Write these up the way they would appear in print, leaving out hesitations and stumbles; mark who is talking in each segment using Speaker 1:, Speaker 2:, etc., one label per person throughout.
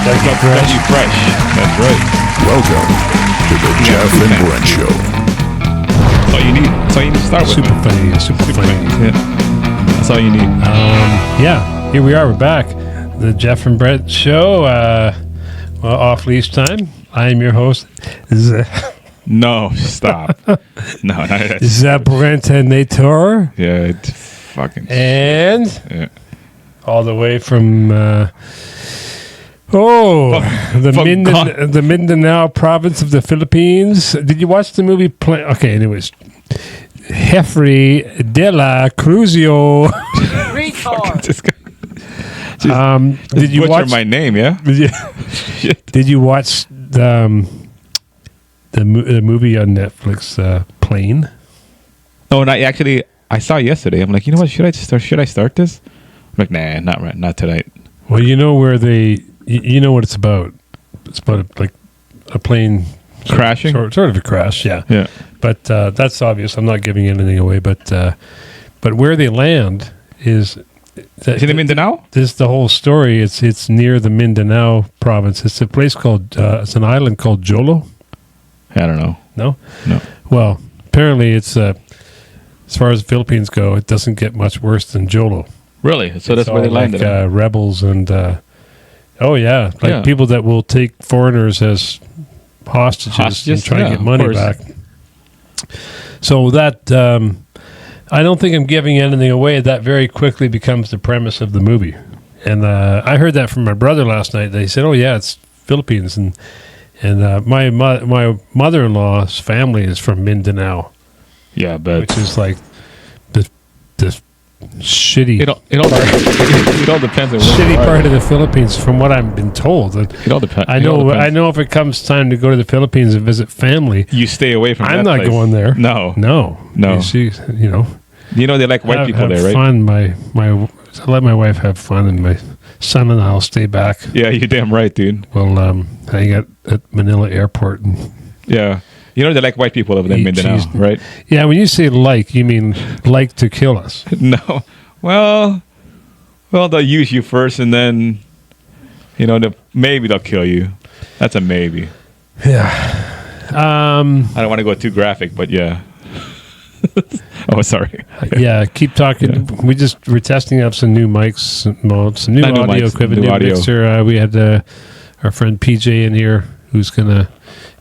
Speaker 1: Got you fresh. That's right.
Speaker 2: Welcome to the Jeff and Brent Show.
Speaker 1: That's all you need. That's all you need to start with.
Speaker 3: Super funny.
Speaker 1: Yeah. That's all you need.
Speaker 3: Yeah, here we are. We're back. The Jeff and Brent Show. Off leash time. I am your host.
Speaker 1: No, stop. No, not that.
Speaker 3: Zabrentator.
Speaker 1: Yeah, it's fucking.
Speaker 3: And
Speaker 1: Yeah.
Speaker 3: all the way from the Mindanao province of the Philippines. Did you watch the movie? Okay, anyways. Jeffrey Dela Cruzio.
Speaker 1: Did you watch my name? Yeah.
Speaker 3: Did you watch the movie on Netflix, Plane?
Speaker 1: Oh, not actually. I saw it yesterday. I'm like, you know what? Should I start this? I'm like, nah, not tonight.
Speaker 3: Well, you know where you know what it's about. It's about a plane
Speaker 1: crashing,
Speaker 3: sort of a crash. Yeah.
Speaker 1: Yeah.
Speaker 3: But that's obvious. I'm not giving anything away. But where they land is.
Speaker 1: Is it in Mindanao?
Speaker 3: This is the whole story. It's near the Mindanao province. It's a place called. It's an island called Jolo.
Speaker 1: I don't know.
Speaker 3: No.
Speaker 1: No.
Speaker 3: Well, apparently it's as far as the Philippines go, it doesn't get much worse than Jolo.
Speaker 1: Really? So that's where they landed.
Speaker 3: Rebels and people that will take foreigners as hostages and try to get money back. So that I don't think I'm giving anything away. That very quickly becomes the premise of the movie. And I heard that from my brother last night. They said, "Oh yeah, it's Philippines," and my mother-in-law's family is from Mindanao.
Speaker 1: Yeah, but
Speaker 3: which is like the shitty.
Speaker 1: It all depends on
Speaker 3: shitty part of the Philippines, from what I've been told.
Speaker 1: It all depends.
Speaker 3: I know if it comes time to go to the Philippines and visit family,
Speaker 1: you stay away from.
Speaker 3: I'm not
Speaker 1: place.
Speaker 3: Going there.
Speaker 1: No.
Speaker 3: You
Speaker 1: know they like white people there, right?
Speaker 3: Fun. I let my wife have fun, and my son and I'll stay back.
Speaker 1: Yeah, you're damn right, dude.
Speaker 3: We'll hang out at Manila Airport.
Speaker 1: Yeah. You know they like white people over there in Mindanao, right?
Speaker 3: Yeah, when you say like, you mean like to kill us.
Speaker 1: No. Well, they'll use you first, and then, maybe they'll kill you. That's a maybe.
Speaker 3: Yeah.
Speaker 1: I don't want to go too graphic, but yeah. Oh, sorry.
Speaker 3: Yeah, keep talking. Yeah. We're testing out some new mics, some new audio equipment, new mixer. We had our friend PJ in here who's going to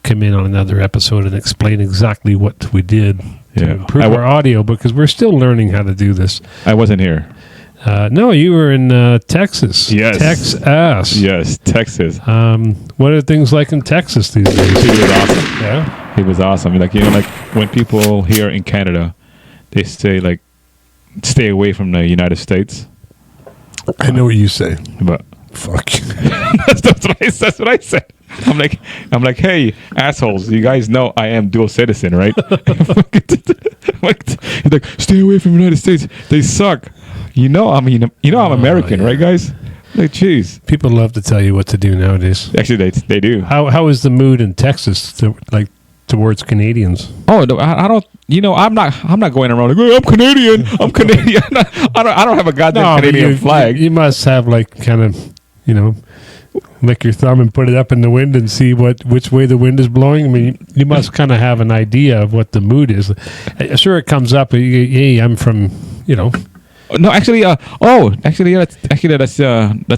Speaker 3: come in on another episode and explain exactly what we did to improve our audio, because we're still learning how to do this.
Speaker 1: I wasn't here.
Speaker 3: No, you were in Texas.
Speaker 1: Yes.
Speaker 3: Texas.
Speaker 1: Yes, Texas.
Speaker 3: What are things like in Texas these days?
Speaker 1: He was awesome.
Speaker 3: Yeah?
Speaker 1: He was awesome. Like when people here in Canada, they say, stay away from the United States.
Speaker 3: I know what you say.
Speaker 1: But
Speaker 3: fuck.
Speaker 1: That's what I said. I'm like, hey, assholes! You guys know I am dual citizen, right? He's like, stay away from the United States. They suck. I'm American, right, guys? Like, jeez.
Speaker 3: People love to tell you what to do nowadays.
Speaker 1: Actually, they do.
Speaker 3: How is the mood in Texas towards Canadians?
Speaker 1: Oh no, I don't. I'm not going around like, oh, I'm Canadian. I'm Canadian. I don't have a goddamn Canadian flag.
Speaker 3: You must have kind of, lick your thumb and put it up in the wind and see which way the wind is blowing. I mean, you must kind of have an idea of what the mood is. Sure, it comes up. Hey, I'm from,
Speaker 1: No, actually, that's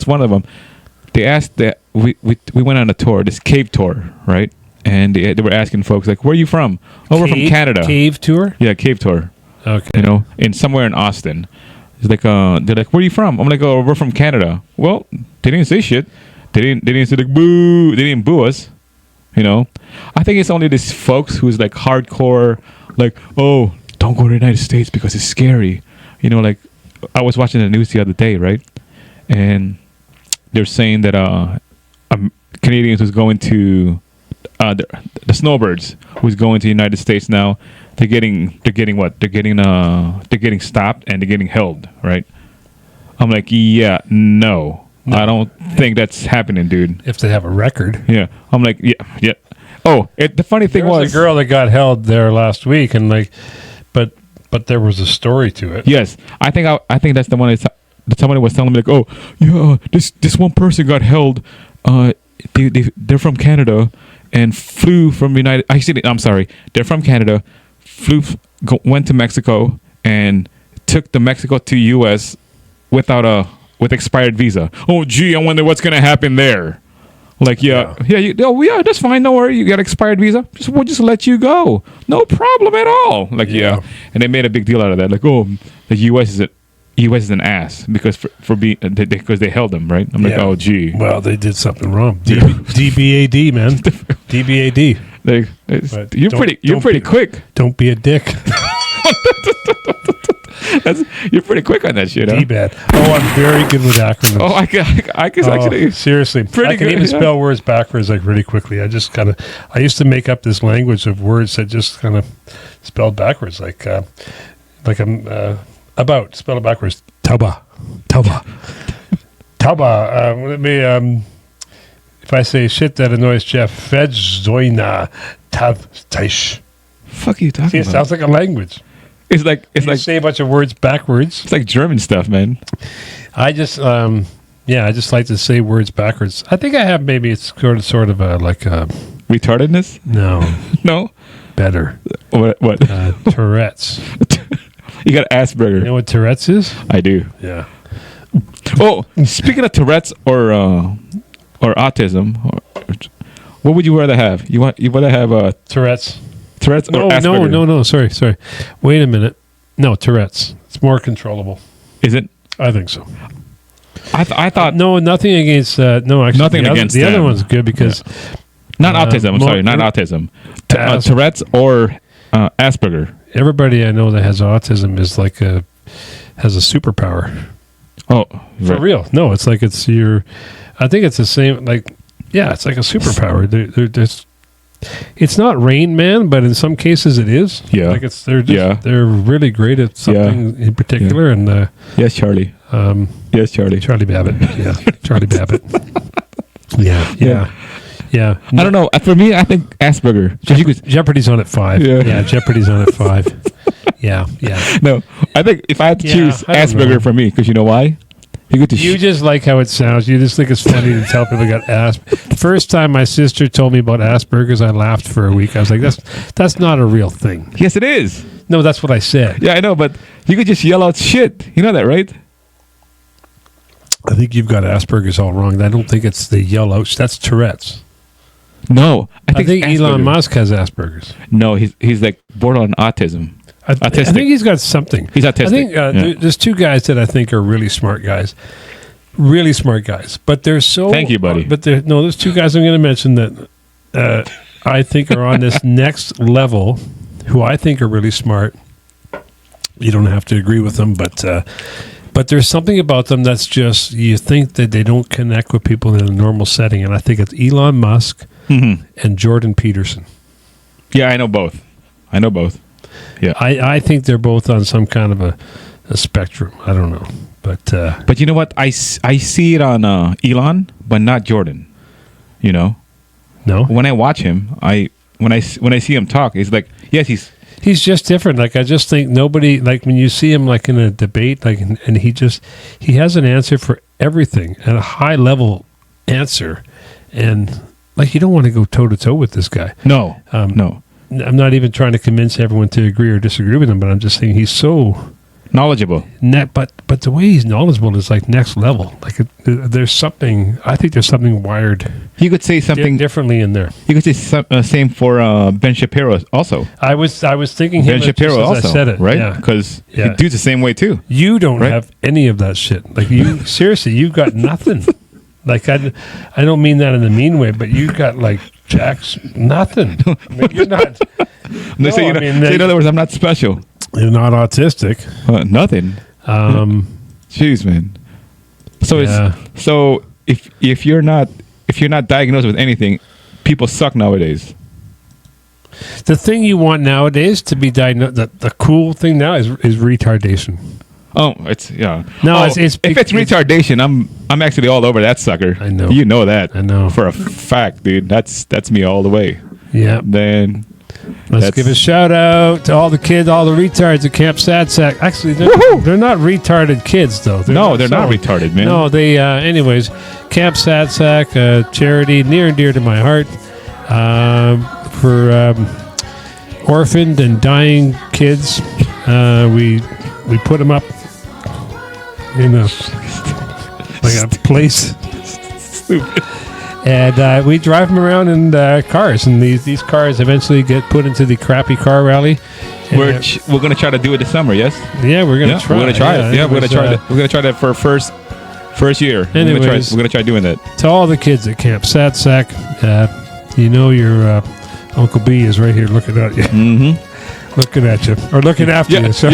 Speaker 1: one of them. They asked that we went on a tour, this cave tour, right? And they were asking folks like, "Where are you from?" "Oh, we're from Canada."
Speaker 3: Cave tour?
Speaker 1: Yeah, cave tour.
Speaker 3: Okay.
Speaker 1: In somewhere in Austin. It's like, they're like, "Where are you from?" I'm like, "Oh, we're from Canada." Well, they didn't say shit. They didn't say like boo. They didn't boo us. I think it's only these folks who's like hardcore, like, "Oh, don't go to the United States because it's scary." Like I was watching the news the other day, right? And they're saying that Canadians who's going to the snowbirds who's going to the United States now, they're getting what? They're getting stopped and they're getting held, right? I'm like, yeah, no. I don't think that's happening, dude.
Speaker 3: If they have a record.
Speaker 1: Yeah. I'm like, yeah. Oh, the funny thing was
Speaker 3: a girl that got held there last week, and but there was a story to it.
Speaker 1: Yes, I think that's the one that somebody was telling me, like, oh yeah, this one person got held they're from Canada and flew from United. Actually, I'm sorry. They're from Canada, went to Mexico and took the Mexico to U.S. with expired visa. Oh, gee, I wonder what's gonna happen there. Like, yeah, that's fine. Don't worry. You got expired visa. We'll just let you go. No problem at all. Like, yeah. And they made a big deal out of that. Like, oh, the U.S. is an ass because because they held them, right? I'm like, oh, gee.
Speaker 3: Well, they did something wrong. DBAD, man. DBAD.
Speaker 1: You're pretty quick.
Speaker 3: Don't be a dick.
Speaker 1: You're pretty quick on that shit, huh?
Speaker 3: D-bad. Oh, I'm very good with acronyms.
Speaker 1: Oh, I can actually.
Speaker 3: Seriously. I can even spell words backwards like really quickly. I used to make up this language of words that just kind of spelled backwards. Like about, spell it backwards. Tauba. If I say shit that annoys Jeff, Fedzoina Tav Taish.
Speaker 1: Fuck are you talking about?
Speaker 3: It sounds like a language.
Speaker 1: It's like
Speaker 3: say a bunch of words backwards.
Speaker 1: It's like German stuff, man.
Speaker 3: I just like to say words backwards. I think I have maybe it's sort of a
Speaker 1: retardedness.
Speaker 3: No, better.
Speaker 1: What?
Speaker 3: Tourette's.
Speaker 1: You got Asperger.
Speaker 3: You know what Tourette's is?
Speaker 1: I do.
Speaker 3: Yeah.
Speaker 1: Oh, speaking of Tourette's or autism, what would you rather have? You rather have
Speaker 3: Tourette's.
Speaker 1: Tourette's or Asperger?
Speaker 3: No. Sorry. Wait a minute. No, Tourette's. It's more controllable.
Speaker 1: Is it?
Speaker 3: I think so.
Speaker 1: I thought
Speaker 3: no, nothing against. No, actually,
Speaker 1: nothing against
Speaker 3: the other one's good because
Speaker 1: not autism. I'm sorry, not autism. Tourette's or Asperger.
Speaker 3: Everybody I know that has autism is has a superpower.
Speaker 1: Oh,
Speaker 3: for real? No, it's like it's your. I think it's the same. Like, yeah, it's like a superpower. There's. It's not Rain Man, but in some cases it is.
Speaker 1: Yeah,
Speaker 3: like they're really great at something in particular. And
Speaker 1: yes, Charlie. Yes, Charlie.
Speaker 3: Charlie Babbitt. Yeah, Charlie Babbitt. Yeah.
Speaker 1: I don't know. For me, I think Asperger.
Speaker 3: Jeopardy's on at 5. Yeah, Jeopardy's on at 5. Yeah.
Speaker 1: No, I think if I had to choose Asperger for me, because you know why?
Speaker 3: You just like how it sounds. You just think it's funny to tell people got Asperger's. The first time my sister told me about Asperger's, I laughed for a week. I was like, that's not a real thing.
Speaker 1: Yes, it is.
Speaker 3: No, that's what I said.
Speaker 1: Yeah, I know, but you could just yell out shit. You know that, right?
Speaker 3: I think you've got Asperger's all wrong. I don't think it's the yell out. That's Tourette's.
Speaker 1: No,
Speaker 3: I think Elon Musk has Asperger's.
Speaker 1: No, he's like borderline autism.
Speaker 3: I think he's got something.
Speaker 1: He's autistic.
Speaker 3: I think there's two guys that I think are really smart guys. But they're so.
Speaker 1: Thank you, buddy.
Speaker 3: But there's two guys I'm going to mention that I think are on this next level, who I think are really smart. You don't have to agree with them, but there's something about them that's just you think that they don't connect with people in a normal setting, and I think it's Elon Musk and Jordan Peterson.
Speaker 1: Yeah, I know both. Yeah,
Speaker 3: I think they're both on some kind of a spectrum. I don't know, but
Speaker 1: you know what? I see it on Elon, but not Jordan. You know,
Speaker 3: no.
Speaker 1: When I watch him, when I see him talk, it's like yes,
Speaker 3: he's just different. Like I just think nobody like when you see him like in a debate, like and he has an answer for everything and a high level answer, and like you don't want to go toe to toe with this guy.
Speaker 1: No, no.
Speaker 3: I'm not even trying to convince everyone to agree or disagree with him, but I'm just saying he's so
Speaker 1: knowledgeable.
Speaker 3: But the way he's knowledgeable is like next level. Like there's something. I think there's something wired.
Speaker 1: You could say something
Speaker 3: differently in there.
Speaker 1: You could say same for Ben Shapiro also.
Speaker 3: I was thinking
Speaker 1: Ben Shapiro also.
Speaker 3: I said it,
Speaker 1: right? Because he dude's the same way too.
Speaker 3: You don't have any of that shit. Like you seriously, you got nothing. Like I don't mean that in a mean way, but you got like Jack's nothing. I mean, you're not.
Speaker 1: In other words, I'm not special.
Speaker 3: You're not autistic.
Speaker 1: Nothing. Jeez, man. So if you're not diagnosed with anything, people suck nowadays.
Speaker 3: The thing you want nowadays to be diagnosed, the cool thing now is retardation.
Speaker 1: Oh, it's yeah.
Speaker 3: No, it's if
Speaker 1: it's retardation, I'm actually all over that sucker.
Speaker 3: I know.
Speaker 1: You know that.
Speaker 3: I know
Speaker 1: for a fact, dude. That's me all the way.
Speaker 3: Yeah.
Speaker 1: Then
Speaker 3: Let's give a shout out to all the kids, all the retards at Camp Sad Sack. Actually, they're not retarded kids, though.
Speaker 1: They're not retarded, man.
Speaker 3: No, they, anyways, Camp Sad Sack, charity near and dear to my heart, for orphaned and dying kids. We put them up in a place.
Speaker 1: Stupid.
Speaker 3: And we drive them around in cars, and these cars eventually get put into the crappy car rally.
Speaker 1: We're going to try to do it this summer, yes?
Speaker 3: Yeah, we're going to try.
Speaker 1: We're going to try it. Yeah, we're going to try that. We're going to try that for first year.
Speaker 3: Anyways,
Speaker 1: we're going to try doing that.
Speaker 3: To all the kids at Camp Sad Sack, your Uncle B is right here looking at you.
Speaker 1: Mm-hmm.
Speaker 3: Looking at you. Or looking after you. So.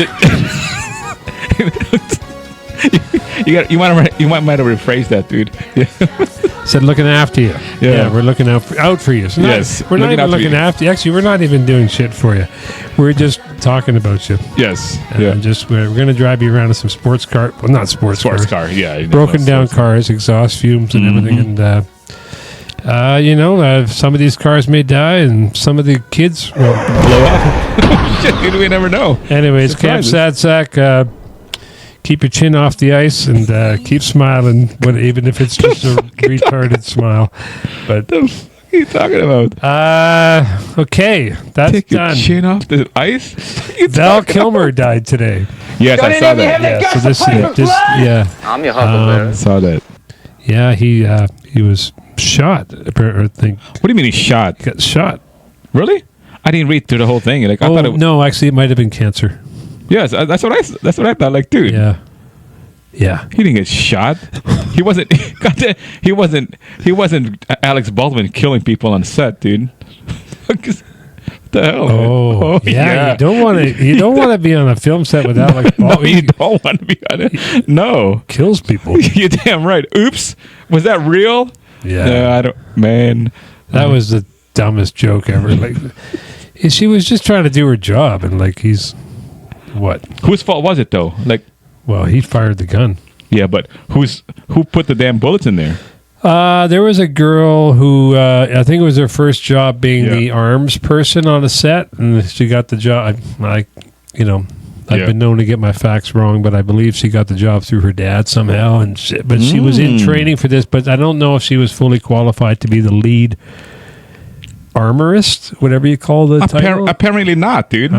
Speaker 1: You might have rephrased that, dude.
Speaker 3: Said looking after you. Yeah, we're looking out for you. So we're not even looking after you. Actually, we're not even doing shit for you. We're just talking about you.
Speaker 1: Yes.
Speaker 3: And we're going to drive you around in some sports car. Well, not sports car.
Speaker 1: Yeah.
Speaker 3: Broken down cars, exhaust fumes, and everything. And some of these cars may die, and some of the kids will
Speaker 1: blow up. Shit, we never know.
Speaker 3: Anyways, Camp Sad Sack. Keep your chin off the ice and keep smiling, even if it's just a retarded smile. But
Speaker 1: what the fuck are you talking about?
Speaker 3: Okay, that's
Speaker 1: Take
Speaker 3: done.
Speaker 1: Your chin off the ice.
Speaker 3: Val Kilmer died today.
Speaker 1: Yes, I saw that.
Speaker 3: Yeah, so this
Speaker 4: I'm your huckleberry.
Speaker 1: Saw that.
Speaker 3: Yeah, he was shot. I think.
Speaker 1: What do you mean he shot?
Speaker 3: He got shot.
Speaker 1: Really? I didn't read through the whole thing. Like I thought
Speaker 3: no, actually, it might have been cancer.
Speaker 1: Yes, that's what I thought. Like, dude.
Speaker 3: Yeah.
Speaker 1: He didn't get shot. He wasn't. He wasn't Alex Baldwin killing people on set, dude. What the hell?
Speaker 3: Oh, yeah. You don't want to be on a film set with Alex Baldwin.
Speaker 1: No, you don't want to be on it. No,
Speaker 3: kills people.
Speaker 1: You're damn right. Oops, was that real?
Speaker 3: Yeah.
Speaker 1: No, I don't. Man,
Speaker 3: that was the dumbest joke ever. Like, she was just trying to do her job, and like he's. What?
Speaker 1: Whose fault was it though? Like,
Speaker 3: well, he fired the gun.
Speaker 1: Yeah, but who put the damn bullets in there?
Speaker 3: There was a girl who I think it was her first job being the arms person on a set, and she got the job. I've been known to get my facts wrong, but I believe she got the job through her dad somehow. But she was in training for this, but I don't know if she was fully qualified to be the lead armorist, whatever you call the title.
Speaker 1: Apparently not, dude.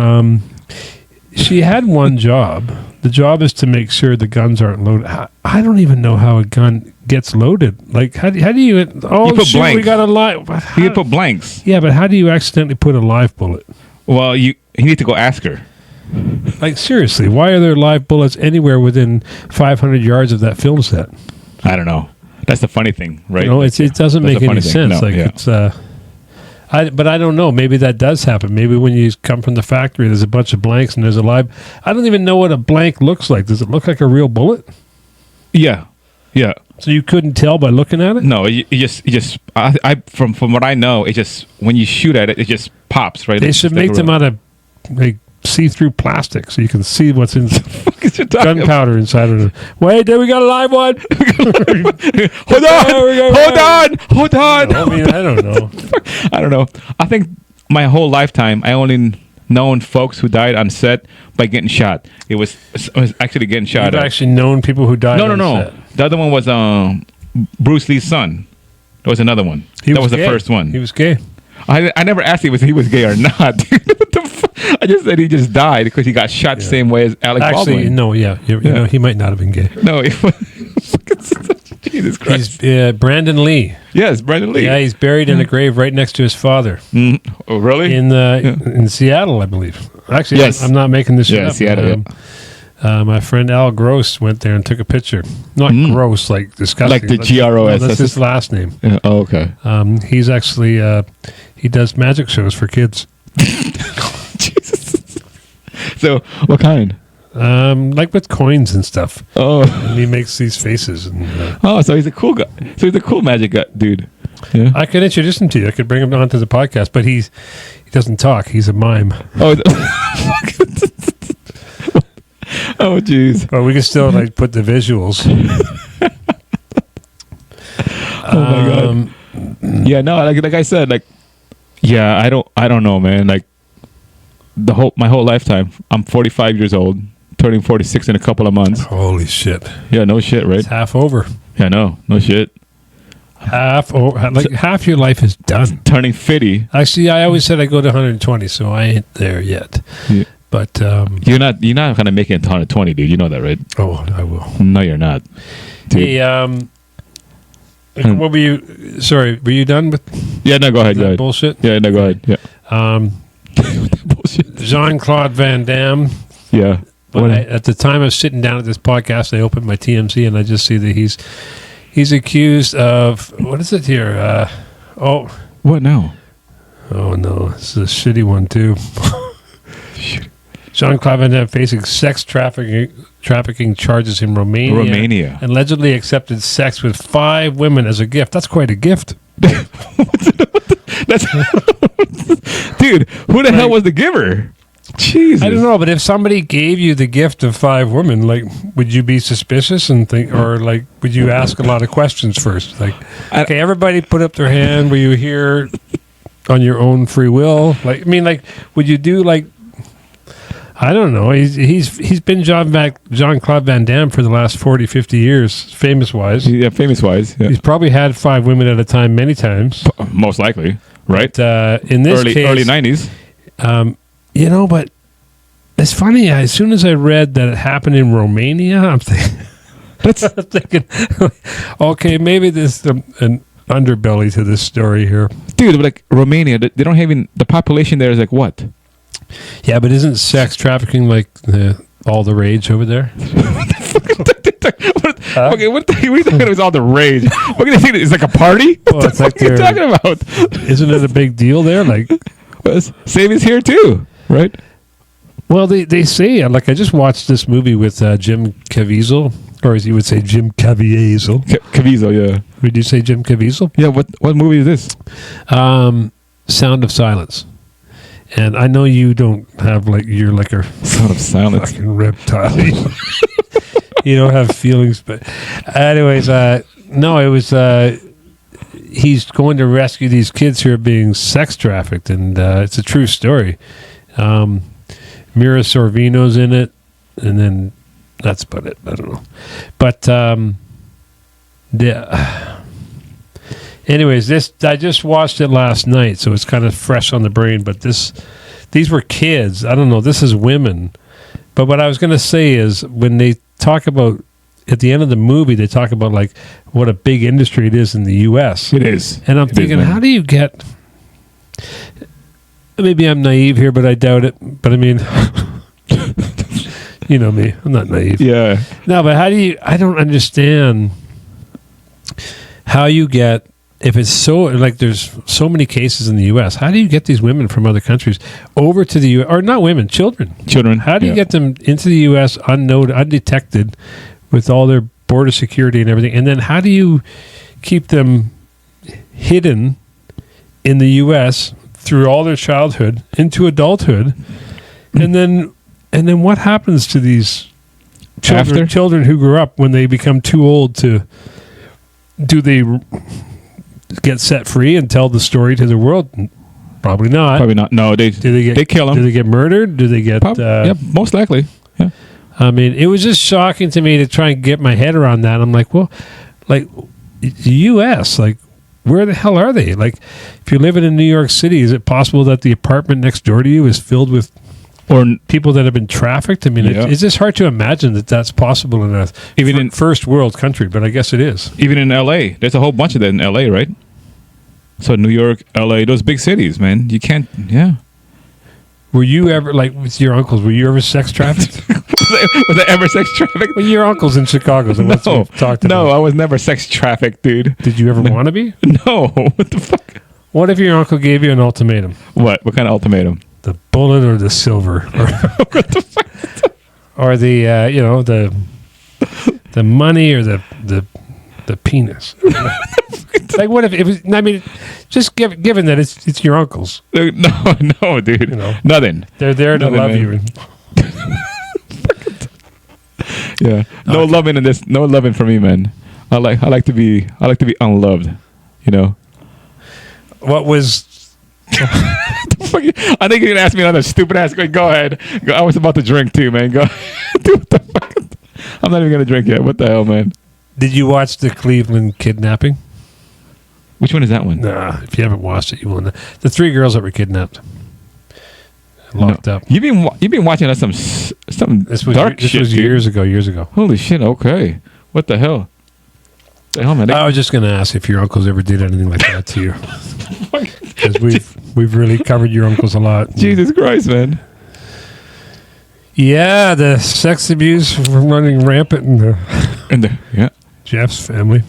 Speaker 3: She had one job. The job is to make sure the guns aren't loaded. I don't even know how a gun gets loaded. Like, how do you... Oh,
Speaker 1: you put
Speaker 3: shit,
Speaker 1: blanks.
Speaker 3: We got a live...
Speaker 1: You can put blanks.
Speaker 3: Yeah, but how do you accidentally put a live bullet?
Speaker 1: Well, you need to go ask her.
Speaker 3: Like, seriously, why are there live bullets anywhere within 500 yards of that film set?
Speaker 1: I don't know. That's the funny thing, right?
Speaker 3: It doesn't make any sense. No, it's... But I don't know. Maybe that does happen. Maybe when you come from the factory, there's a bunch of blanks and there's a live... I don't even know what a blank looks like. Does it look like a real bullet?
Speaker 1: Yeah.
Speaker 3: So you couldn't tell by looking at it?
Speaker 1: No, from what I know, it just, when you shoot at it, it just pops, right?
Speaker 3: They should make them out of see-through plastic so you can see what's in gunpowder inside of it. Wait, there we got a live one. Hold on. No, I don't know.
Speaker 1: I don't know. I think my whole lifetime, I only known folks who died on set by getting shot. It was actually getting shot.
Speaker 3: You've actually known people who died on set?
Speaker 1: The other one was Bruce Lee's son. There was another one. That was the first one.
Speaker 3: He was gay.
Speaker 1: I never asked if he was gay or not. What the fuck? I just said he just died because he got shot the same way as Alex Baldwin.
Speaker 3: No, you know, he might not have been gay.
Speaker 1: No, Jesus Christ.
Speaker 3: He's Brandon Lee.
Speaker 1: Yes, Brandon Lee.
Speaker 3: Yeah, he's buried in a grave right next to his father.
Speaker 1: Oh, really?
Speaker 3: In Seattle, I believe. Actually,
Speaker 1: yes.
Speaker 3: I'm not making this shit up.
Speaker 1: Seattle,
Speaker 3: my friend Al Gross went there and took a picture. Not gross, like disgusting.
Speaker 1: Like the GROS.
Speaker 3: That's his last name.
Speaker 1: Yeah. Oh, okay.
Speaker 3: He's actually, he does magic shows for kids.
Speaker 1: Jesus. So, what kind?
Speaker 3: Like with coins and stuff.
Speaker 1: Oh.
Speaker 3: And he makes these faces. And,
Speaker 1: so he's a cool guy. So he's a cool magic guy, dude. Yeah.
Speaker 3: I could introduce him to you. I could bring him onto the podcast, but he doesn't talk. He's a mime.
Speaker 1: Oh, oh, jeez.
Speaker 3: But we can still put the visuals.
Speaker 1: Oh my god. Yeah, no, like I said, I don't know, man. Like, my whole lifetime. I'm 45 years old, turning 46 in a couple of months.
Speaker 3: Holy shit!
Speaker 1: Yeah, no shit, right?
Speaker 3: It's half over.
Speaker 1: Yeah, no shit.
Speaker 3: Half your life is done.
Speaker 1: Turning 50.
Speaker 3: Actually, I always said I go to 120, so I ain't there yet.
Speaker 1: Yeah.
Speaker 3: But
Speaker 1: you're not gonna make it to 120, dude. You know that, right?
Speaker 3: Oh, I will.
Speaker 1: No, you're not. Dude.
Speaker 3: Hey, what were you? Sorry, were you done with?
Speaker 1: Yeah, no, go ahead. Go ahead.
Speaker 3: Bullshit.
Speaker 1: Yeah, no, go ahead. Yeah. Bullshit.
Speaker 3: Jean-Claude Van Damme.
Speaker 1: Yeah.
Speaker 3: At the time of sitting down at this podcast, I opened my TMZ and I just see that he's accused of, what is it here?
Speaker 1: What now?
Speaker 3: Oh no, this is a shitty one too. Jean-Claude Van Damme facing sex trafficking charges in Romania. And allegedly accepted sex with 5 women as a gift. That's quite a gift.
Speaker 1: That's dude. Who the hell was the giver? Jesus.
Speaker 3: I don't know, but if somebody gave you the gift of 5 women, like, would you be suspicious and think, or like, would you ask a lot of questions first? Like, okay, everybody put up their hand. Were you here on your own free will? Like, I mean, like, would you do like? I don't know. He's been Jean-Claude Van Damme for the last 40, 50 years, famous-wise.
Speaker 1: Yeah, famous-wise. Yeah.
Speaker 3: He's probably had 5 women at a time many times.
Speaker 1: Most likely, right?
Speaker 3: But, in this case...
Speaker 1: Early 90s.
Speaker 3: But it's funny. As soon as I read that it happened in Romania, I'm thinking, okay, maybe there's an underbelly to this story here.
Speaker 1: Dude, but like Romania, they don't have even... The population there is like what?
Speaker 3: Yeah, but isn't sex trafficking like all the rage over there?
Speaker 1: Okay, what are you talking about? It's all the rage. What can you think? It's like a party? What the fuck are you talking about?
Speaker 3: Isn't it a big deal there? Like,
Speaker 1: same as here too, right?
Speaker 3: Well, they say, like, I just watched this movie with Jim Caviezel, or as you would say, Jim Caviezel.
Speaker 1: Caviezel, yeah.
Speaker 3: Would you say Jim Caviezel?
Speaker 1: Yeah. What movie is this?
Speaker 3: Sound of Silence. And I know you don't have, like, you're like a
Speaker 1: Sound of Silence
Speaker 3: fucking reptile. You don't have feelings, but anyways, no, it was he's going to rescue these kids who are being sex trafficked, and it's a true story. Mira Sorvino's in it, and then that's about it. I don't know, but anyways, I just watched it last night, so it's kind of fresh on the brain. But these were kids. I don't know. This is women. But what I was going to say is when they talk about at the end of the movie, they talk about like what a big industry it is in the U.S.
Speaker 1: It is,
Speaker 3: and I'm thinking, how do you get? Maybe I'm naive here, but I doubt it. But I mean, you know me. I'm not naive.
Speaker 1: Yeah.
Speaker 3: No, but how do you? I don't understand how you get. If it's so, like, there's so many cases in the U.S., how do you get these women from other countries over to the U.S., or not women, children?
Speaker 1: Children.
Speaker 3: How do you get them into the U.S. undetected with all their border security and everything? And then how do you keep them hidden in the U.S. through all their childhood into adulthood? And then what happens to these children who grew up when they become too old to... Do they get set free and tell the story to the world? Probably not.
Speaker 1: Probably not. No, they kill them.
Speaker 3: Do they get murdered? Do they get...
Speaker 1: yeah, most likely. Yeah.
Speaker 3: I mean, it was just shocking to me to try and get my head around that. I'm like, well, like, the U.S., like, where the hell are they? Like, if you're living in New York City, is it possible that the apartment next door to you is filled with people that have been trafficked? I mean, it's just hard to imagine that that's possible in a first world country, but I guess it is.
Speaker 1: Even in L.A., there's a whole bunch of that in L.A., right? So New York, L.A., those big cities, man. You can't, yeah.
Speaker 3: Were you ever, like, with your uncles, were you ever sex trafficked?
Speaker 1: was I ever sex trafficked?
Speaker 3: Well, your uncle's in Chicago, so let's talk to them.
Speaker 1: No, I was never sex trafficked, dude.
Speaker 3: Did you ever want to be?
Speaker 1: No. What the fuck?
Speaker 3: What if your uncle gave you an ultimatum?
Speaker 1: What? What kind of ultimatum?
Speaker 3: The bullet or the silver?
Speaker 1: What the fuck?
Speaker 3: Or the, the money or the penis? Like, what if it was, I mean, just given that it's your uncle's.
Speaker 1: No, dude. You know, nothing.
Speaker 3: They're there to love you.
Speaker 1: Yeah. No loving in this. No loving for me, man. I like to be unloved, you know.
Speaker 3: What was
Speaker 1: I think you're gonna ask me another stupid ass. Go ahead. I was about to drink too, man. Go. What the fuck? I'm not even gonna drink yet. What the hell, man?
Speaker 3: Did you watch the Cleveland kidnapping?
Speaker 1: Which one is that one?
Speaker 3: Nah, if you haven't watched it, you won't. The 3 girls that were kidnapped, locked up.
Speaker 1: You've been watching some dark shit.
Speaker 3: This was years ago.
Speaker 1: Holy shit! Okay, what the hell? The hell, man?
Speaker 3: I was just going to ask if your uncles ever did anything like that to you, because we've really covered your uncles a lot.
Speaker 1: Jesus Christ, man!
Speaker 3: Yeah, the sex abuse running rampant in the Jeff's family.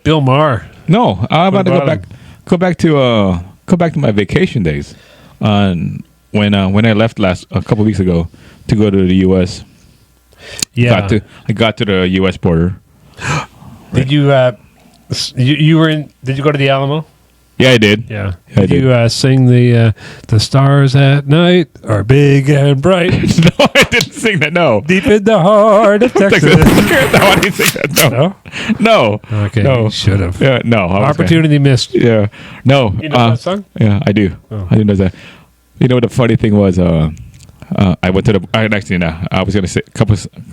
Speaker 3: Bill Maher.
Speaker 1: No, I'm about to go back to my vacation days. When I left a couple weeks ago to go to the U.S.
Speaker 3: Yeah,
Speaker 1: I got to the U.S. border.
Speaker 3: Did you? You were in? Did you go to the Alamo?
Speaker 1: Yeah, I did.
Speaker 3: Yeah.
Speaker 1: Did
Speaker 3: you sing the stars at night are big and bright?
Speaker 1: No, I didn't sing that. No.
Speaker 3: Deep in the heart of Texas.
Speaker 1: No, I didn't sing that. No.
Speaker 3: Okay.
Speaker 1: No.
Speaker 3: You should have.
Speaker 1: Yeah. No.
Speaker 3: Opportunity missed.
Speaker 1: Yeah. No.
Speaker 3: You know that song?
Speaker 1: Yeah, I do.
Speaker 3: Oh.
Speaker 1: I didn't know that. You know what the funny thing was? I went to the. I was gonna say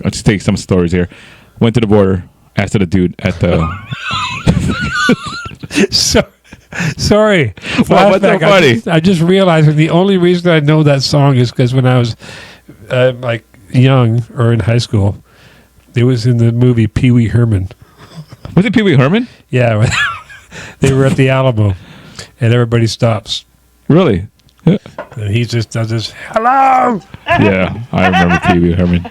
Speaker 1: Let's take some stories here. Went to the border. Asked the dude at the.
Speaker 3: Sorry.
Speaker 1: Well, what's so funny?
Speaker 3: I just realized that the only reason I know that song is because when I was like young or in high school, it was in the movie Pee Wee Herman.
Speaker 1: Was it Pee Wee Herman?
Speaker 3: Yeah. They were at the Alamo and everybody stops.
Speaker 1: Really? Yeah.
Speaker 3: And he just does this, hello!
Speaker 1: Yeah, I remember Pee Wee Herman.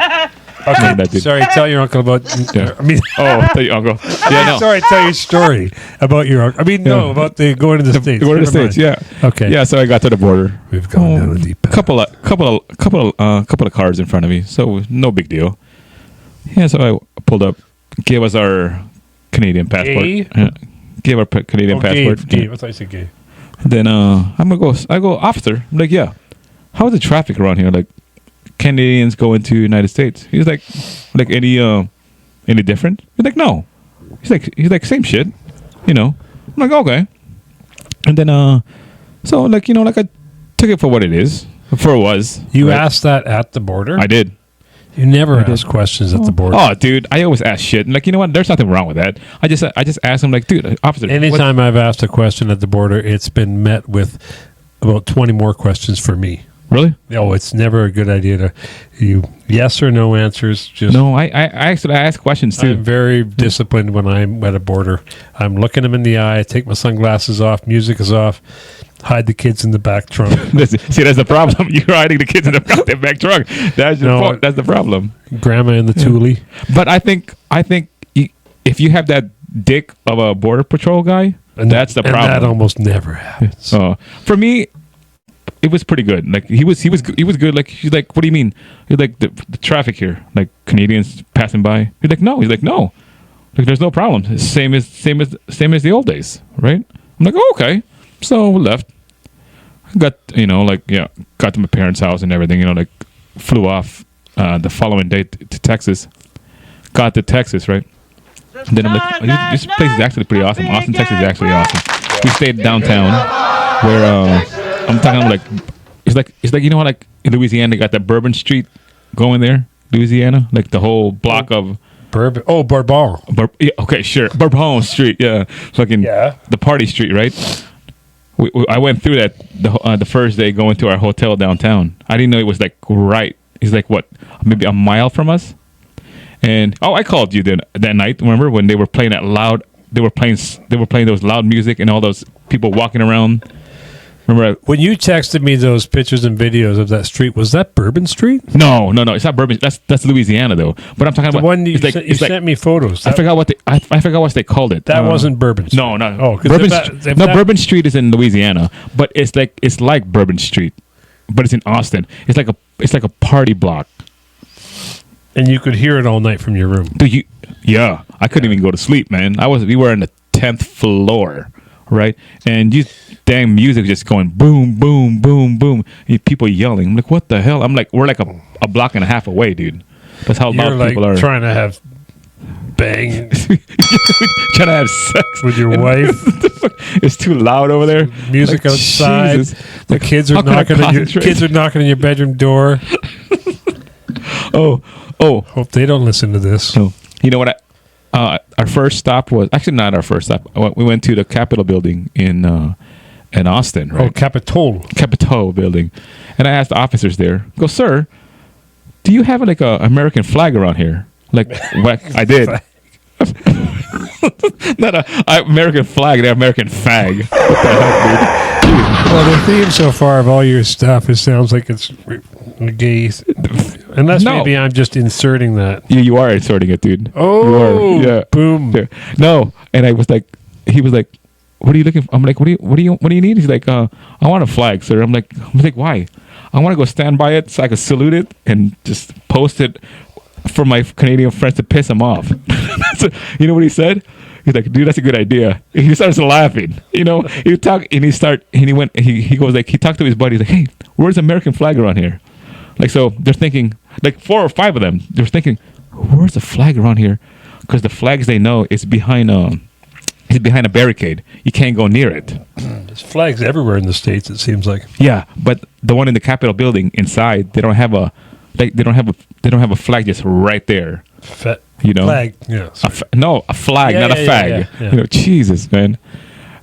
Speaker 3: Okay, sorry, tell your uncle about...
Speaker 1: Yeah. Tell your uncle. Yeah, no.
Speaker 3: Sorry, tell your story about your uncle. About the going to the States.
Speaker 1: Going to the States, yeah.
Speaker 3: Okay.
Speaker 1: Yeah, so I got to the border.
Speaker 3: We've gone down a deep path.
Speaker 1: Couple of cars in front of me, so no big deal. Yeah, so I pulled up, gave us our Canadian passport. Gave our Canadian passport.
Speaker 3: Gave. I thought you said gay.
Speaker 1: Then I go, officer. I'm like, yeah, how's the traffic around here? Like, Canadians going to United States. He's like any different? He's like, no. He's like same shit, you know. I'm like, okay. And then so like, you know, like I took it for what it is. For it was.
Speaker 3: You asked that at the border?
Speaker 1: I did.
Speaker 3: You never ask questions at the border.
Speaker 1: Oh, dude, I always ask shit. And like, you know what? There's nothing wrong with that. I just ask him like, dude, officer.
Speaker 3: Anytime I've asked a question at the border, it's been met with about 20 more questions for me.
Speaker 1: Really?
Speaker 3: No, it's never a good idea to yes or no answers. Just
Speaker 1: no, I ask questions too.
Speaker 3: I'm very disciplined when I'm at a border. I'm looking them in the eye. I take my sunglasses off. Music is off. Hide the kids in the back trunk.
Speaker 1: See, that's the problem. You're hiding the kids in the back trunk. That's the problem.
Speaker 3: Grandma in the Thule.
Speaker 1: But I think if you have that dick of a border patrol guy, that's the problem.
Speaker 3: That almost never happens.
Speaker 1: For me, it was pretty good. Like he was good. Like he's like, what do you mean? He's like the traffic here, like Canadians passing by. He's like, no. He's like, no. Like there's no problem. It's same as the old days, right? I'm like, oh, okay. So we left. Got to my parents' house and everything. You know, like flew off the following day to Texas. Got to Texas, right? And then I'm like, this place is actually pretty awesome. Austin, Texas is actually awesome. We stayed downtown where. I'm talking like it's like you know how like in Louisiana they got that Bourbon Street going there, Louisiana, like the whole block of
Speaker 3: Bourbon. Oh, Bourbon.
Speaker 1: Yeah, okay, sure, Bourbon Street, yeah, fucking the party street, right? I went through that the first day going to our hotel downtown. I didn't know it was like right. It's like what, maybe a mile from us. And I called you that night. Remember when they were playing that loud? They were playing those loud music and all those people walking around. Remember
Speaker 3: when you texted me those pictures and videos of that street? Was that Bourbon Street?
Speaker 1: No, it's not Bourbon. That's Louisiana though. But I'm talking about
Speaker 3: the one you sent me photos.
Speaker 1: I forgot what they called it.
Speaker 3: That wasn't Bourbon Street.
Speaker 1: No.
Speaker 3: Oh,
Speaker 1: Bourbon Street is in Louisiana, but it's like Bourbon Street, but it's in Austin. It's like a party block,
Speaker 3: and you could hear it all night from your room.
Speaker 1: Yeah, I couldn't even go to sleep, man. We were on the 10th floor. Right, and you damn music just going boom, boom, boom, boom. And people yelling. I'm like, what the hell? I'm like, we're like a block and a half away, dude. That's how loud people are.
Speaker 3: Trying to have bang.
Speaker 1: trying to have sex
Speaker 3: with your wife.
Speaker 1: It's too loud over there.
Speaker 3: Music
Speaker 1: Like,
Speaker 3: outside.
Speaker 1: Jesus.
Speaker 3: The
Speaker 1: Like,
Speaker 3: kids are
Speaker 1: how can I
Speaker 3: knocking on your
Speaker 1: concentrate?
Speaker 3: kids are knocking on your bedroom door.
Speaker 1: Oh.
Speaker 3: Hope they don't listen to this.
Speaker 1: So, you know what? Our first stop was actually not our first stop. We went to the Capitol building in Austin, right?
Speaker 3: Oh, Capitol
Speaker 1: building. And I asked the officers there, go, sir, do you have like a American flag around here? Like, what? I did. Not a American flag, the American fag. What the heck, dude?
Speaker 3: Well, the theme so far of all your stuff, it sounds like it's gay. Unless
Speaker 1: No.
Speaker 3: maybe I'm just inserting that.
Speaker 1: You are inserting it, dude.
Speaker 3: Oh,
Speaker 1: you are. Yeah.
Speaker 3: boom.
Speaker 1: Yeah. No, and I was like, he was like, what are you looking for? I'm like, what do you need? He's like, I want a flag, sir. I'm like, why? I want to go stand by it so I can salute it and just post it for my Canadian friends to piss them off. So, you know what he said? He's like, dude, that's a good idea. He starts laughing. You know, he talked and he goes like, he talked to his buddy. He's like, hey, where's the American flag around here? Like, so they're thinking, like 4 or 5 of them, they're thinking, where's the flag around here? Because the flags they know is behind a barricade. You can't go near it.
Speaker 3: There's flags everywhere in the States, it seems like.
Speaker 1: Yeah, but the one in the Capitol building inside, they don't have a flag just right there. You know,
Speaker 3: flag. Yeah.
Speaker 1: a flag,
Speaker 3: Yeah,
Speaker 1: not a fag.
Speaker 3: yeah.
Speaker 1: You know, Jesus, man.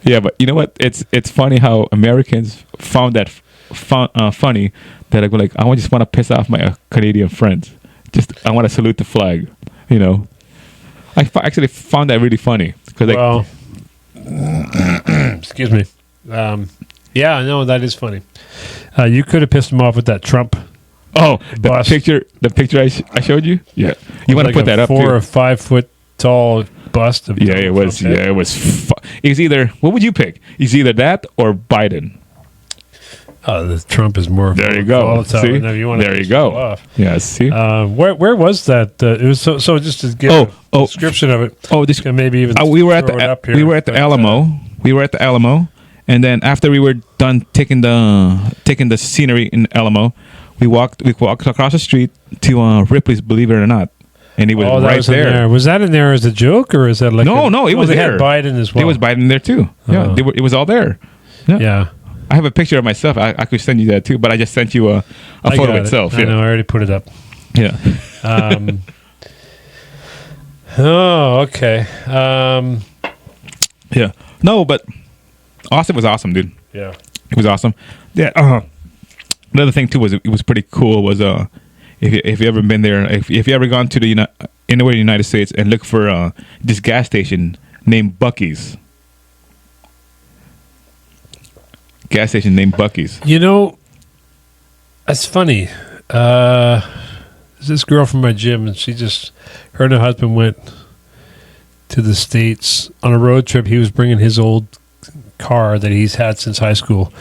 Speaker 1: Yeah, but you know what? It's funny how Americans found that funny that I go like, I just want to piss off my Canadian friends. I want to salute the flag. You know, I actually found that really funny because
Speaker 3: Well, excuse me. Yeah, no, that is funny. You could have pissed him off with that Trump.
Speaker 1: oh, the
Speaker 3: bust.
Speaker 1: picture I showed you. Yeah, you want to put that up?
Speaker 3: 4
Speaker 1: too.
Speaker 3: or 5 foot tall bust of
Speaker 1: Yeah, it was.
Speaker 3: Trump's head.
Speaker 1: Yeah, it was. It's either. What would you pick? It's either that or Biden.
Speaker 3: The Trump is more.
Speaker 1: There you go.
Speaker 3: volatile.
Speaker 1: See?
Speaker 3: Whenever you want to
Speaker 1: There you
Speaker 3: piss
Speaker 1: go.
Speaker 3: people off.
Speaker 1: Yeah. See.
Speaker 3: Where was that? It was so just to give a description of it.
Speaker 1: This.
Speaker 3: And maybe even
Speaker 1: We were at
Speaker 3: throw it up here,
Speaker 1: we were at the
Speaker 3: but,
Speaker 1: Alamo. We were at the Alamo, and then after we were done taking the scenery in Alamo, we walked across the street to Ripley's Believe It or Not, and he was
Speaker 3: that
Speaker 1: right
Speaker 3: was in
Speaker 1: there.
Speaker 3: Was that in there as a joke or is that like
Speaker 1: No, it was
Speaker 3: they
Speaker 1: there.
Speaker 3: had Biden as well.
Speaker 1: It was Biden there too. Yeah,
Speaker 3: Oh.
Speaker 1: it was all there.
Speaker 3: Yeah.
Speaker 1: I have a picture of myself. I could send you that too, but I just sent you a
Speaker 3: I
Speaker 1: photo
Speaker 3: got it.
Speaker 1: itself.
Speaker 3: I
Speaker 1: Yeah.
Speaker 3: know. I already put it up.
Speaker 1: Yeah.
Speaker 3: Oh, okay.
Speaker 1: Yeah. No, but Austin was awesome, dude.
Speaker 3: Yeah.
Speaker 1: It was awesome. Yeah. Another thing too was it was pretty cool. Was if you ever been there, if you ever gone to anywhere in the United States and look for this gas station named Buc-ee's. Gas station named Buc-ee's.
Speaker 3: You know, that's funny. There's this girl from my gym, and her and her husband went to the States on a road trip. He was bringing his old car that he's had since high school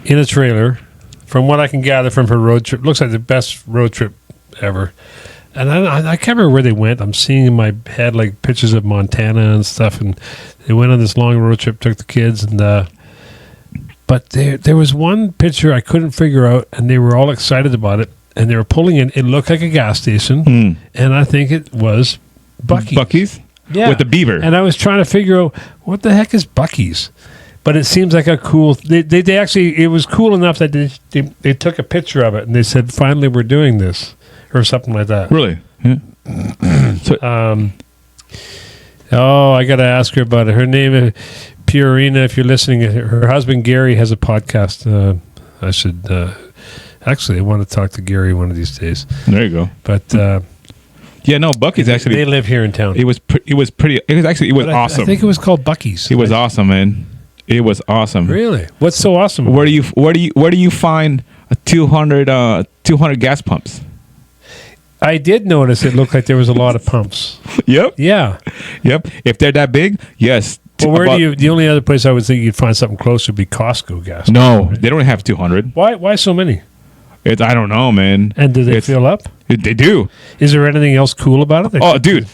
Speaker 3: in a trailer. From what I can gather from her road trip, looks like the best road trip ever. And I can't remember where they went. I'm seeing in my head like pictures of Montana and stuff, and they went on this long road trip, took the kids, and but there was one picture I couldn't figure out, and they were all excited about it, and they were pulling in. It looked like a gas station, and I think it was Buc-ee's.
Speaker 1: Buc-ee's?
Speaker 3: Yeah.
Speaker 1: With the beaver.
Speaker 3: And I was trying to figure out, what the heck is Buc-ee's? But it seems like a cool... They actually... It was cool enough that they took a picture of it, and they said, finally, we're doing this, or something like that.
Speaker 1: Really? Yeah.
Speaker 3: I got to ask her about it. Her name is Purina. If you're listening, her husband Gary has a podcast. I should actually. I want to talk to Gary one of these days.
Speaker 1: There you go.
Speaker 3: But
Speaker 1: yeah, no, Buc-ee's actually.
Speaker 3: They live here in town.
Speaker 1: It was pretty. It was awesome.
Speaker 3: I think it was called Buc-ee's.
Speaker 1: It was awesome, man. It was awesome.
Speaker 3: Really? What's so awesome?
Speaker 1: Where do you find 200 gas pumps?
Speaker 3: I did notice it looked like there was a lot of pumps.
Speaker 1: Yep.
Speaker 3: Yeah.
Speaker 1: Yep. If they're that big, yes.
Speaker 3: Well, the only other place I would think you'd find something close would be Costco gas.
Speaker 1: No,
Speaker 3: right?
Speaker 1: they don't have 200.
Speaker 3: Why so many?
Speaker 1: I don't know, man.
Speaker 3: And do they fill up?
Speaker 1: They do.
Speaker 3: Is there anything else cool about it?
Speaker 1: Oh, dude.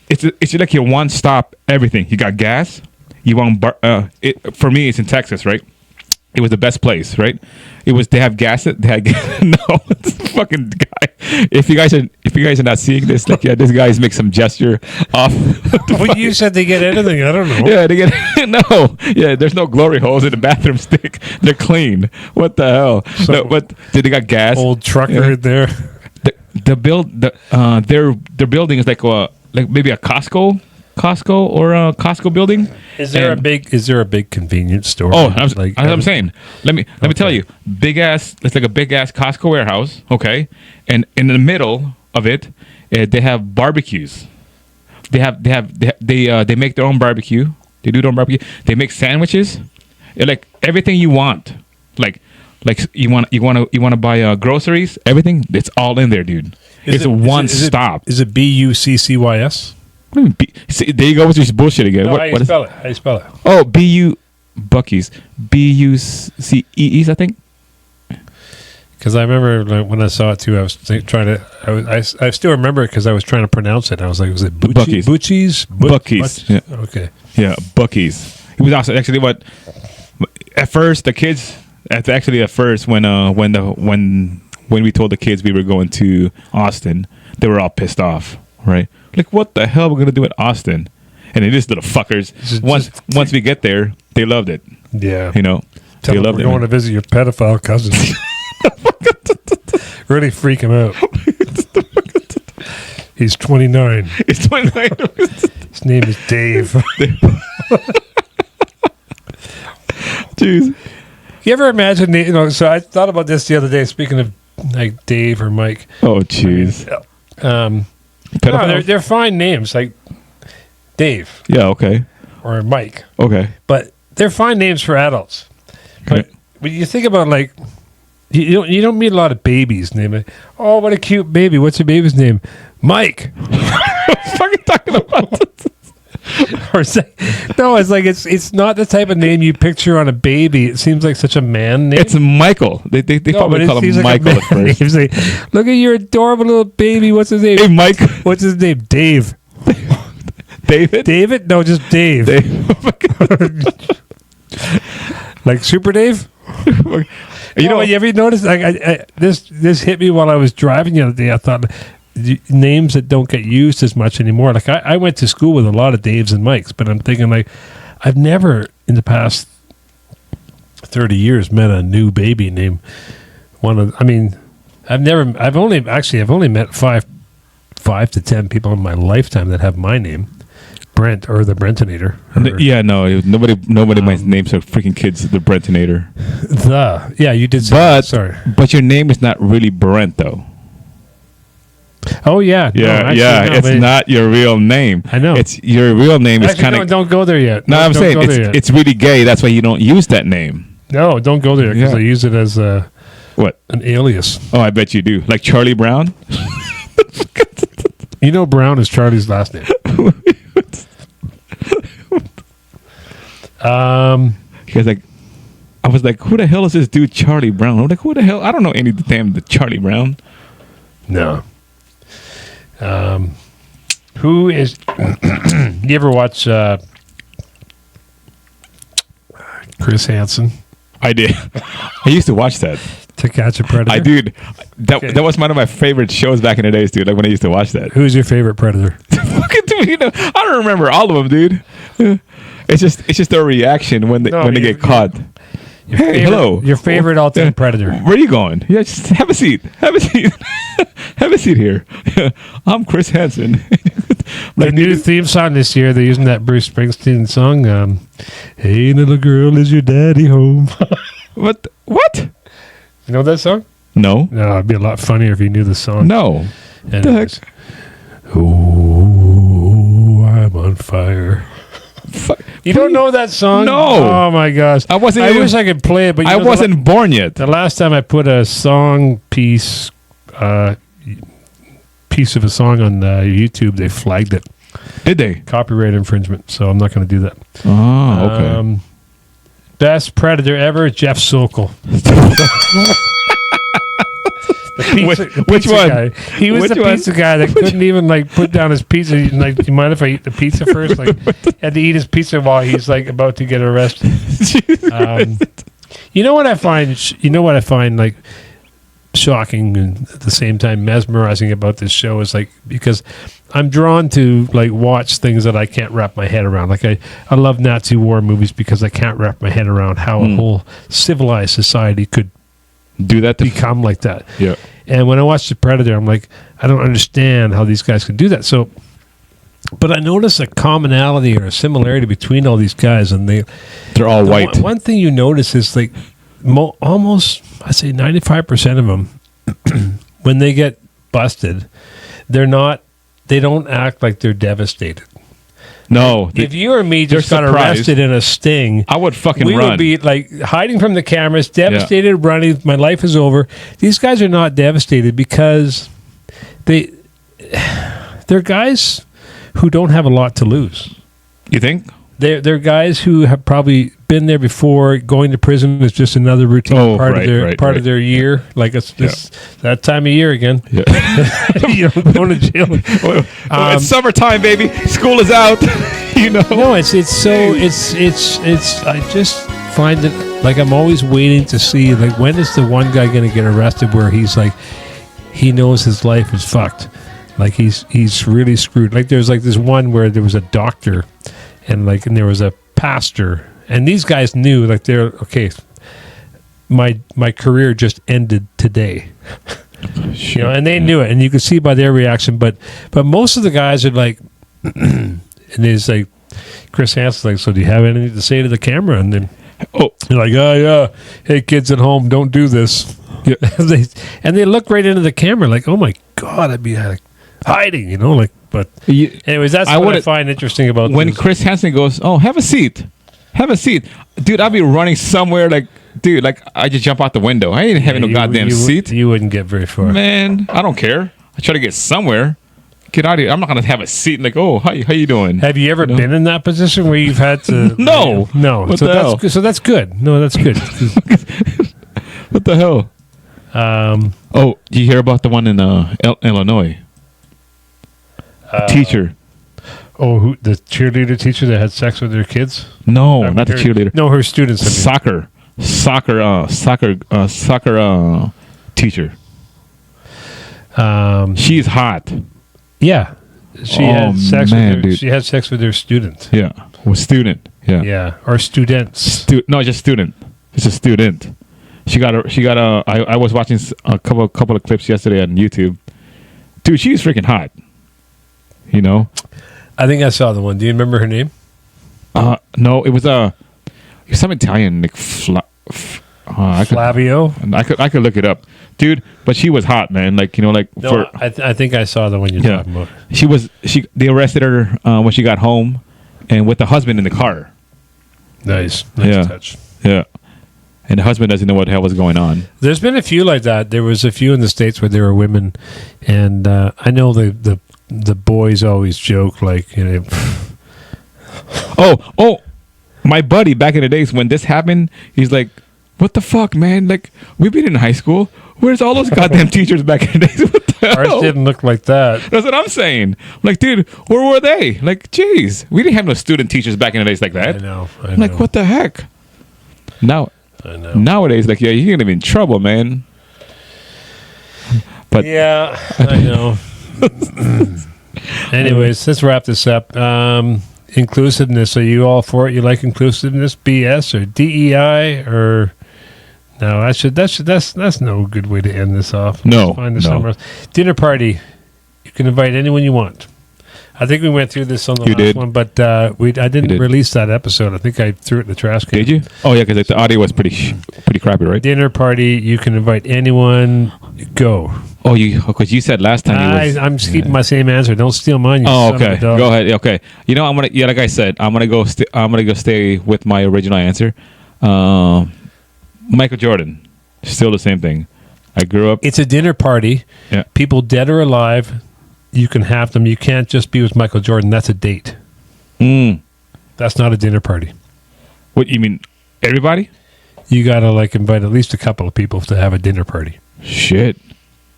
Speaker 1: It's like your one stop everything. You got gas. You want for me, it's in Texas, right? It was the best place, right? They have gas. They had no, it's a fucking guy. if you guys are not seeing this, like, yeah, this guy's make some gesture off.
Speaker 3: Well, you said they get anything. I don't know.
Speaker 1: Yeah, they get no. Yeah, there's no glory holes in the bathroom stick. They're clean. What the hell?
Speaker 3: So,
Speaker 1: no, what? Did they got gas?
Speaker 3: Old trucker there.
Speaker 1: Their building is like maybe a Costco or a Costco building.
Speaker 3: Is there a big convenience store?
Speaker 1: Oh, I'm saying. Let me tell you, it's like a big ass Costco warehouse. Okay, and in the middle of it, they have barbecues. They make their own barbecue. They do their own barbecue. They make sandwiches. Like everything you want. Like you want to buy groceries. Everything. It's all in there, dude. It's a one stop.
Speaker 3: Is it BUCCYS?
Speaker 1: See, there you go with this bullshit again.
Speaker 3: No, how do you spell it?
Speaker 1: Oh, Bucky's. BUCEEs, I think.
Speaker 3: Because I remember when I saw it too, I was trying to. I still remember it because I was trying to pronounce it. I was like, was it
Speaker 1: Bucky's? Bucky's. Yeah.
Speaker 3: Okay.
Speaker 1: Yeah, Bucky's. It was also actually what. At first, the kids. At first, when we told the kids we were going to Austin, they were all pissed off, right? Like, what the hell we're gonna do at Austin? And these little fuckers. Once we get there, they loved it.
Speaker 3: Yeah.
Speaker 1: You know,
Speaker 3: they loved it. We're going to visit your pedophile cousins. Really freak him out. He's 29.
Speaker 1: He's 29.
Speaker 3: His name is Dave.
Speaker 1: Jeez.
Speaker 3: You ever imagine? So I thought about this the other day. Speaking of like Dave or Mike.
Speaker 1: Oh, jeez.
Speaker 3: No, they're fine names like Dave.
Speaker 1: Yeah. Okay.
Speaker 3: Or Mike.
Speaker 1: Okay.
Speaker 3: But they're fine names for adults.
Speaker 1: Okay.
Speaker 3: But when you think about like. You don't meet a lot of babies named like, oh, what a cute baby. What's your baby's name? Mike.
Speaker 1: What are you talking about?
Speaker 3: Or say, no, it's like it's not the type of name you picture on a baby. It seems like such a man name.
Speaker 1: It's Michael. They probably call him Michael at first.
Speaker 3: Like, look at your adorable little baby. What's his name?
Speaker 1: Hey, Mike.
Speaker 3: What's his name? Dave.
Speaker 1: David?
Speaker 3: David? No, just Dave. Like Super Dave? You know, you ever noticed? Like, this hit me while I was driving the other day. I thought names that don't get used as much anymore. Like I went to school with a lot of Daves and Mikes, but I'm thinking like I've never in the past 30 years met a new baby named one of. I mean, I've only met five to 10 people in my lifetime that have my name. Brent or the Brentinator.
Speaker 1: Yeah, no, nobody might name some freaking kids the Brentinator.
Speaker 3: You did say that. Sorry.
Speaker 1: But your name is not really Brent, though.
Speaker 3: Oh, yeah.
Speaker 1: It's not your real name.
Speaker 3: I know.
Speaker 1: It's your real name is kind of...
Speaker 3: Don't go there yet.
Speaker 1: No, I'm saying it's really gay. That's why you don't use that name.
Speaker 3: No, don't go there because I use it as
Speaker 1: what?
Speaker 3: An alias.
Speaker 1: Oh, I bet you do. Like Charlie Brown?
Speaker 3: You know Brown is Charlie's last name.
Speaker 1: Because I was like, who the hell is this dude Charlie Brown? I'm like, who the hell? I don't know any damn Charlie Brown.
Speaker 3: No. Who is? You ever watch Chris Hansen?
Speaker 1: I did. I used to watch that.
Speaker 3: To Catch a Predator.
Speaker 1: I did. That was one of my favorite shows back in the days, dude. Like when I used to watch that.
Speaker 3: Who's your favorite predator?
Speaker 1: I don't remember all of them, dude. It's just their reaction when they get caught. Hello.
Speaker 3: Your favorite all-time predator.
Speaker 1: Where are you going? Yeah, just have a seat. Have a seat. Have a seat here. I'm Chris Hansen.
Speaker 3: The new theme song this year, they're using that Bruce Springsteen song. Hey, little girl, is your daddy home?
Speaker 1: What?
Speaker 3: You know that song?
Speaker 1: No.
Speaker 3: No, it'd be a lot funnier if you knew the song.
Speaker 1: No.
Speaker 3: Anyways. Oh, I'm on fire. You don't know that song?
Speaker 1: No.
Speaker 3: Oh my gosh. I wish I could play it, but
Speaker 1: I wasn't born yet.
Speaker 3: The last time I put a song piece of a song on YouTube, they flagged it.
Speaker 1: Did they?
Speaker 3: Copyright infringement. So I'm not going to do that.
Speaker 1: Oh, okay.
Speaker 3: Best predator ever, Jeff Sokol. Which one? Guy. He was the pizza guy that couldn't even put down his pizza. Like, do you mind if I eat the pizza first? Like, had to eat his pizza while he's about to get arrested. You know what I find? Like, shocking and at the same time mesmerizing about this show is like, because I'm drawn to like watch things that I can't wrap my head around. Like I love Nazi war movies because I can't wrap my head around how a whole civilized society could
Speaker 1: do that to
Speaker 3: become like that.
Speaker 1: Yeah.
Speaker 3: And when I watch The Predator, I'm like, I don't understand how these guys could do that. So, but I notice a commonality or a similarity between all these guys, and
Speaker 1: they're all white.
Speaker 3: One thing you notice is like almost, I say 95% of them, when they get busted, they don't act like they're devastated.
Speaker 1: No.
Speaker 3: If you or me just got arrested in a sting,
Speaker 1: I would fucking
Speaker 3: we
Speaker 1: run.
Speaker 3: would be like hiding from the cameras, devastated, running. My life is over. These guys are not devastated because they're guys who don't have a lot to lose.
Speaker 1: You think?
Speaker 3: They're guys who have probably been there before. Going to prison is just another routine part of their year. Like it's that time of year again. Yeah. You know, going to jail.
Speaker 1: It's summertime, baby. School is out. You know.
Speaker 3: No, it's I just find it like I'm always waiting to see like when is the one guy going to get arrested where he's like he knows his life is fucked. Like he's really screwed. Like there's like this one where there was a doctor and there was a pastor, and these guys knew like they're okay. My career just ended today, you know, and they knew it, and you could see by their reaction. But most of the guys are like, and it's like Chris Hansen's like, so do you have anything to say to the camera? And then they're like, oh yeah, hey kids at home, don't do this. Yeah. and they look right into the camera like, oh my god, I'd be like hiding, you know, like. But anyways, that's what I find interesting about
Speaker 1: when
Speaker 3: this.
Speaker 1: Chris Hansen goes, "Oh, have a seat, dude." I'd be running somewhere like, dude, like I just jump out the window. I ain't having no goddamn seat.
Speaker 3: You wouldn't get very far,
Speaker 1: man. I don't care. I try to get somewhere. Get out of here. I'm not gonna have a seat. Like, oh, how you doing?
Speaker 3: Have you ever been in that position where you've had to?
Speaker 1: No.
Speaker 3: What so that's good. So that's good. No, that's good.
Speaker 1: What the hell? Oh, did you hear about the one in Illinois? Teacher.
Speaker 3: Oh, who, the cheerleader teacher that had sex with their kids?
Speaker 1: No, not the cheerleader.
Speaker 3: No, her students.
Speaker 1: Soccer teacher. She's hot.
Speaker 3: Yeah, she had sex with her, she had sex with her student.
Speaker 1: Yeah, with student. Yeah,
Speaker 3: yeah, or students.
Speaker 1: No, just student. It's a student. She got a. I was watching a couple of clips yesterday on YouTube. Dude, she's freaking hot. You know,
Speaker 3: I think I saw the one. Do you remember her name?
Speaker 1: No, it was some Italian like
Speaker 3: Flavio.
Speaker 1: I could look it up, dude. But she was hot, man. Like, you know, like
Speaker 3: no, I think I saw the one you're talking about.
Speaker 1: They arrested her when she got home, and with the husband in the car.
Speaker 3: Nice touch.
Speaker 1: Yeah. And the husband doesn't know what the hell was going on.
Speaker 3: There's been a few like that. There was a few in the States where there were women, and I know the boys always joke like, you know.
Speaker 1: Oh, my buddy back in the days when this happened, he's like, "What the fuck, man? Like, we've been in high school. Where's all those goddamn teachers back in the days? What the hell?
Speaker 3: Ours didn't look like that."
Speaker 1: That's what I'm saying. Like, dude, where were they? Like, geez, we didn't have no student teachers back in the days like that.
Speaker 3: I know.
Speaker 1: Like, what the heck?
Speaker 3: I know.
Speaker 1: Nowadays, like, yeah, you're gonna be in trouble, man. But
Speaker 3: yeah, I know. Anyways, let's wrap this up. Inclusiveness. Are you all for it? You like inclusiveness? BS or DEI or no? That's no good way to end this off.
Speaker 1: No,
Speaker 3: find this somewhere else. Dinner party. You can invite anyone you want. I think we went through this on the last one, but I didn't release that episode. I think I threw it in the trash can.
Speaker 1: Did you? Oh yeah, because the audio was pretty crappy, right?
Speaker 3: Dinner party. You can invite anyone. Go.
Speaker 1: Oh, because you said last time.
Speaker 3: I'm just keeping my same answer. Don't steal mine.
Speaker 1: Okay. Go ahead. Okay. You know, like I said, I'm gonna go stay with my original answer. Michael Jordan. Still the same thing. I grew up.
Speaker 3: It's a dinner party.
Speaker 1: Yeah.
Speaker 3: People dead or alive. You can have them. You can't just be with Michael Jordan. That's a date. That's not a dinner party.
Speaker 1: What you mean? Everybody?
Speaker 3: You gotta invite at least a couple of people to have a dinner party.
Speaker 1: Shit.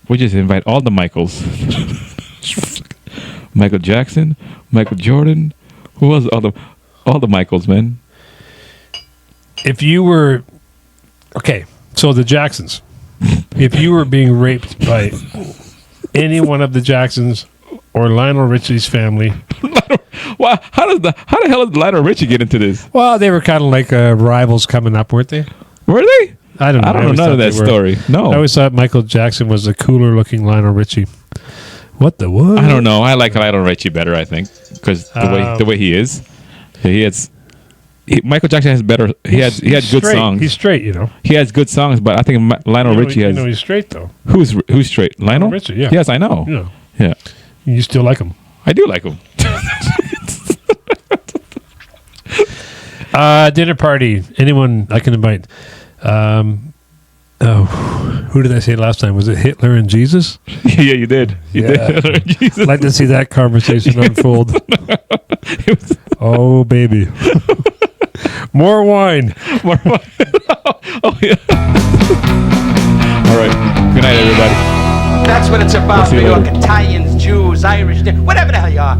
Speaker 1: We just invite all the Michaels. Michael Jackson, Michael Jordan. Who was all the Michaels, man?
Speaker 3: If you were so the Jacksons. if you were being raped by any one of the Jacksons or Lionel Richie's family.
Speaker 1: Wow, how the hell did Lionel Richie get into this?
Speaker 3: Well, they were kind of like rivals coming up, weren't they?
Speaker 1: Were they?
Speaker 3: I don't know.
Speaker 1: I don't know none of that story. No.
Speaker 3: I always thought Michael Jackson was a cooler looking Lionel Richie. What?
Speaker 1: I don't know. I like Lionel Richie better, I think, because the way he is. Michael Jackson has better. He had good songs.
Speaker 3: He's straight, you know.
Speaker 1: He has good songs, but I think Lionel Richie has.
Speaker 3: You know, he's straight though.
Speaker 1: Who's straight? Lionel
Speaker 3: Richie, yeah.
Speaker 1: Yes, I know.
Speaker 3: You know.
Speaker 1: Yeah.
Speaker 3: You still like him?
Speaker 1: I do like him.
Speaker 3: Dinner party. Anyone I can invite? Who did I say last time? Was it Hitler and Jesus?
Speaker 1: Yeah, you did. You did. Hitler and Jesus.
Speaker 3: I'd like to see that conversation unfold. Oh, baby. More wine.
Speaker 1: More wine. Oh, yeah. All right. Good night, everybody.
Speaker 5: That's what it's about. New York, Italians, Jews, Irish, whatever the hell you are.